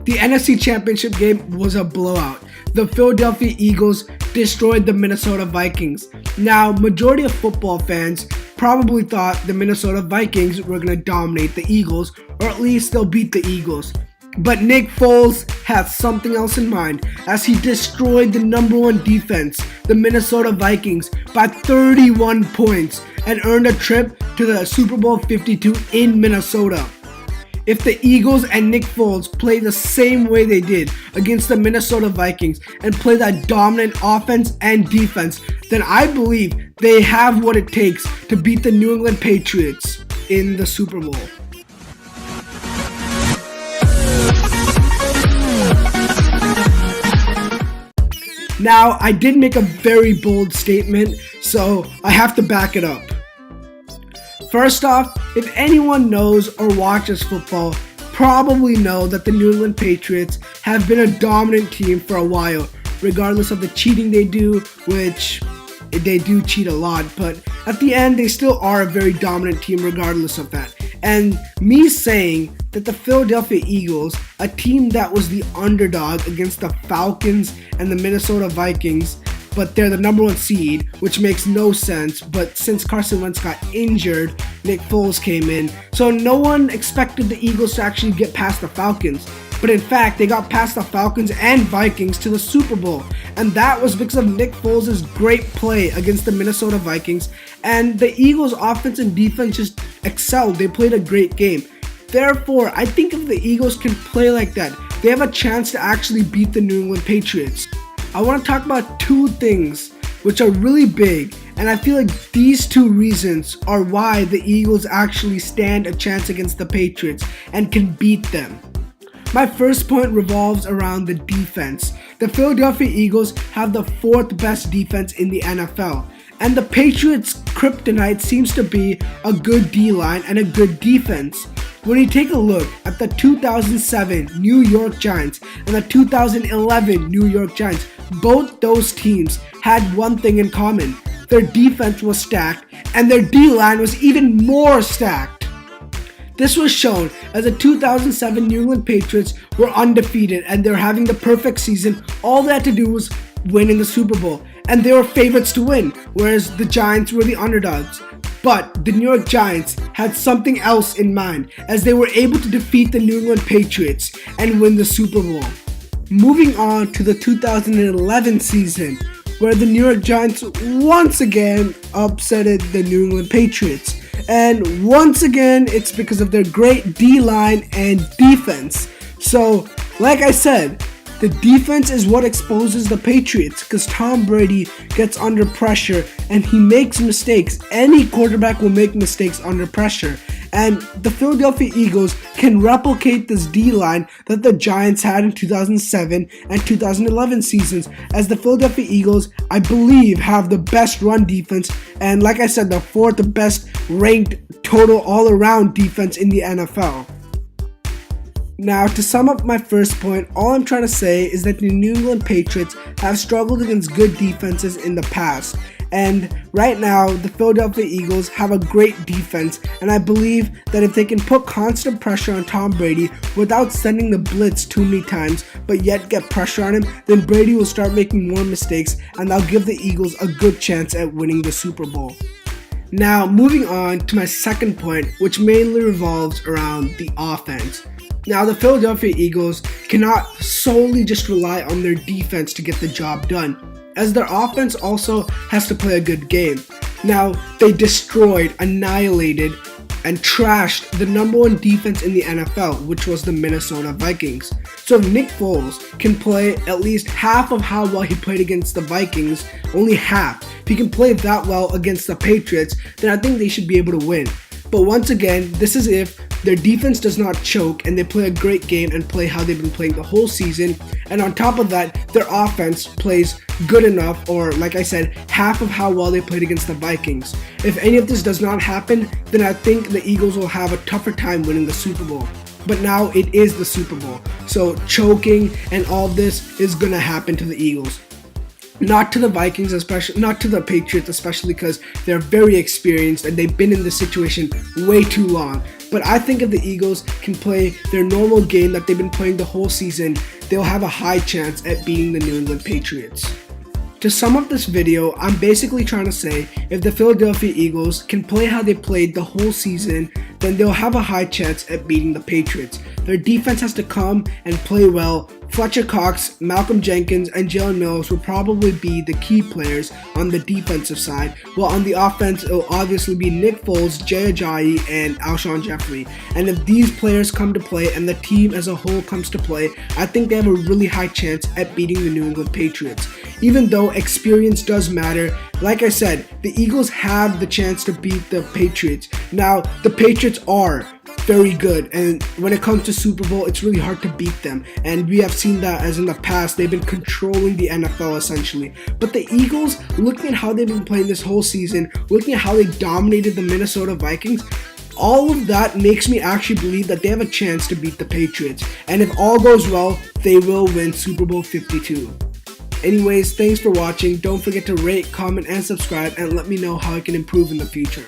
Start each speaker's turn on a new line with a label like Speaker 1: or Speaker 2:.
Speaker 1: The NFC Championship game was a blowout. The Philadelphia Eagles destroyed the Minnesota Vikings. Now, majority of football fans probably thought the Minnesota Vikings were going to dominate the Eagles, or at least they'll beat the Eagles. But Nick Foles had something else in mind as he destroyed the number one defense, the Minnesota Vikings, by 31 points and earned a trip to the Super Bowl 52 in Minnesota. If the Eagles and Nick Foles play the same way they did against the Minnesota Vikings and play that dominant offense and defense, then I believe they have what it takes to beat the New England Patriots in the Super Bowl. Now, I did make a very bold statement, so I have to back it up. First off, if anyone knows or watches football, probably know that the New England Patriots have been a dominant team for a while, regardless of the cheating they do, which they do cheat a lot, but at the end they still are a very dominant team regardless of that. And me saying that the Philadelphia Eagles, a team that was the underdog against the Falcons and the Minnesota Vikings, but they're the number one seed, which makes no sense. But since Carson Wentz got injured, Nick Foles came in. So no one expected the Eagles to actually get past the Falcons. But in fact, they got past the Falcons and Vikings to the Super Bowl. And that was because of Nick Foles' great play against the Minnesota Vikings. And the Eagles' offense and defense just excelled. They played a great game. Therefore, I think if the Eagles can play like that, they have a chance to actually beat the New England Patriots. I want to talk about two things which are really big, and I feel like these two reasons are why the Eagles actually stand a chance against the Patriots and can beat them. My first point revolves around the defense. The Philadelphia Eagles have the fourth best defense in the NFL, and the Patriots' kryptonite seems to be a good D-line and a good defense. When you take a look at the 2007 New York Giants and the 2011 New York Giants, both those teams had one thing in common. Their defense was stacked and their D-line was even more stacked. This was shown as the 2007 New England Patriots were undefeated and they're having the perfect season. All they had to do was win in the Super Bowl, and they were favorites to win, whereas the Giants were the underdogs. But the New York Giants had something else in mind as they were able to defeat the New England Patriots and win the Super Bowl. Moving on to the 2011 season, where the New York Giants once again upsetted the New England Patriots. And once again, it's because of their great D-line and defense. So, like I said, the defense is what exposes the Patriots because Tom Brady gets under pressure and he makes mistakes. Any quarterback will make mistakes under pressure. And the Philadelphia Eagles can replicate this D-line that the Giants had in 2007 and 2011 seasons, as the Philadelphia Eagles, I believe, have the best run defense and, like I said, the fourth best ranked total all-around defense in the NFL. Now, to sum up my first point, all I'm trying to say is that the New England Patriots have struggled against good defenses in the past. And right now, the Philadelphia Eagles have a great defense, and I believe that if they can put constant pressure on Tom Brady without sending the blitz too many times, but yet get pressure on him, then Brady will start making more mistakes, and that'll give the Eagles a good chance at winning the Super Bowl. Now, moving on to my second point, which mainly revolves around the offense. Now, the Philadelphia Eagles cannot solely just rely on their defense to get the job done, as their offense also has to play a good game. Now, they destroyed, annihilated, and trashed the number one defense in the NFL, which was the Minnesota Vikings. So if Nick Foles can play at least half of how well he played against the Vikings, only half, if he can play that well against the Patriots, then I think they should be able to win. But once again, this is if their defense does not choke and they play a great game and play how they've been playing the whole season. And on top of that, their offense plays good enough, or like I said, half of how well they played against the Vikings. If any of this does not happen, then I think the Eagles will have a tougher time winning the Super Bowl. But now it is the Super Bowl, so choking and all this is going to happen to the Eagles. Not to the Vikings, especially not to the Patriots, especially because they're very experienced and they've been in this situation way too long. But I think if the Eagles can play their normal game that they've been playing the whole season, they'll have a high chance at beating the New England Patriots. To sum up this video, I'm basically trying to say if the Philadelphia Eagles can play how they played the whole season, then they'll have a high chance at beating the Patriots. Their defense has to come and play well. Fletcher Cox, Malcolm Jenkins, and Jalen Mills will probably be the key players on the defensive side, while on the offense, it will obviously be Nick Foles, Jay Ajayi, and Alshon Jeffrey. And if these players come to play and the team as a whole comes to play, I think they have a really high chance at beating the New England Patriots. Even though experience does matter, like I said, the Eagles have the chance to beat the Patriots. Now, the Patriots are very good, and when it comes to Super Bowl, it's really hard to beat them, and we have seen that as in the past they've been controlling the NFL essentially. But the Eagles, looking at how they've been playing this whole season, looking at how they dominated the Minnesota Vikings, all of that makes me actually believe that they have a chance to beat the Patriots, and if all goes well, they will win Super Bowl 52. Anyways, thanks for watching. Don't forget to rate, comment, and subscribe, and let me know how I can improve in the future.